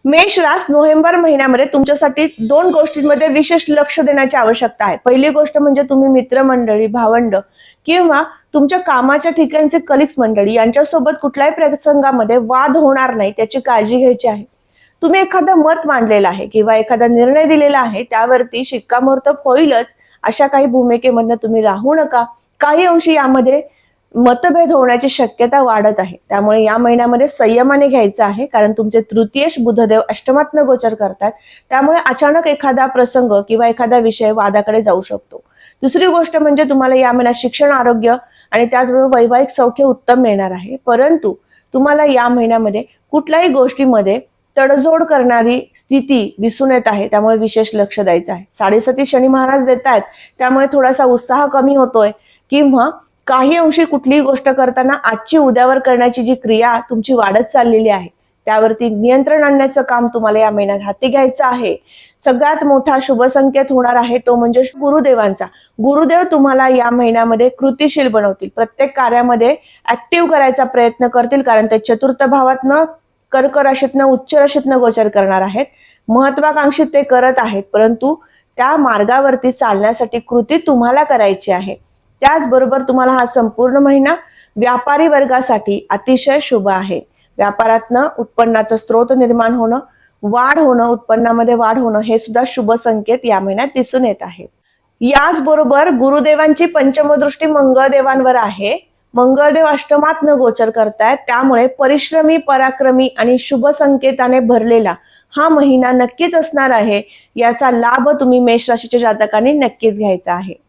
मेष रास नोव्हेंबर महिन्यामध्ये तुमच्यासाठी दोन गोष्टींमध्ये विशेष लक्ष देण्याची आवश्यकता आहे। पहिली गोष्ट म्हणजे तुम्ही मित्रमंडळी, भावंड किंवा तुमच्या कामाच्या ठिकाणचे कलिग्स मंडळी यांच्यासोबत कुठल्याही प्रसंगामध्ये वाद होणार नाही त्याची काळजी घ्यायची आहे। तुम्ही एखादं मत मांडलेलं आहे किंवा एखादा निर्णय दिलेला आहे त्यावरती शिक्कामोर्तब होईलच अशा काही भूमिकेमधनं तुम्ही राहू नका। काही अंशी यामध्ये मतभेद होण्याची शक्यता वाढत आहे, त्यामुळे या महिन्यामध्ये संयमाने घ्यायचं आहे, कारण तुमचे तृतीयेश बुधदेव अष्टमातनं गोचर करतात, त्यामुळे अचानक एखादा प्रसंग किंवा एखादा विषय वादाकडे जाऊ शकतो। दुसरी गोष्ट म्हणजे तुम्हाला या महिन्यात शिक्षण, आरोग्य आणि त्याचबरोबर वैवाहिक सौख्य उत्तम मिळणार आहे, परंतु तुम्हाला या महिन्यामध्ये कुठल्याही गोष्टीमध्ये तडजोड करणारी स्थिती दिसून येत आहे, त्यामुळे विशेष लक्ष द्यायचं आहे। 7.5 शनी महाराज देत आहेत, त्यामुळे थोडासा उत्साह कमी होतोय किंवा काही अंशी कुठलीही गोष्ट करताना आजची उद्यावर करण्याची जी क्रिया तुमची वाढत चाललेली आहे त्यावरती नियंत्रण आणण्याचं काम तुम्हाला या महिन्यात हाती घ्यायचं आहे। सगळ्यात मोठा शुभ संकेत होणार आहे तो म्हणजे गुरुदेवांचा। गुरुदेव तुम्हाला या महिन्यामध्ये कृतिशील बनवतील, प्रत्येक कार्यामध्ये ऍक्टिव्ह करायचा प्रयत्न करतील, कारण ते चतुर्थ भावातनं कर्क राशीतनं उच्च राशीतनं गोचर करणार आहेत। महत्वाकांक्षी ते करत आहेत, परंतु त्या मार्गावरती चालण्यासाठी कृती तुम्हाला करायची आहे। त्याचबरोबर तुम्हाला हा संपूर्ण महिना व्यापारी वर्गासाठी अतिशय शुभ आहे। व्यापारातनं उत्पन्नाचा स्रोत निर्माण होणं, वाढ होणं, उत्पन्नामध्ये वाढ होणं हे सुद्धा शुभ संकेत या महिन्यात दिसून येत आहे। याचबरोबर गुरुदेवांची पंचमदृष्टी मंगळदेवांवर आहे। मंगळदेव अष्टमातनं गोचर करतायत, त्यामुळे परिश्रमी, पराक्रमी आणि शुभ संकेताने भरलेला हा महिना नक्कीच असणार आहे। याचा लाभ तुम्ही मेष राशीच्या जातकांनी नक्कीच घ्यायचा आहे।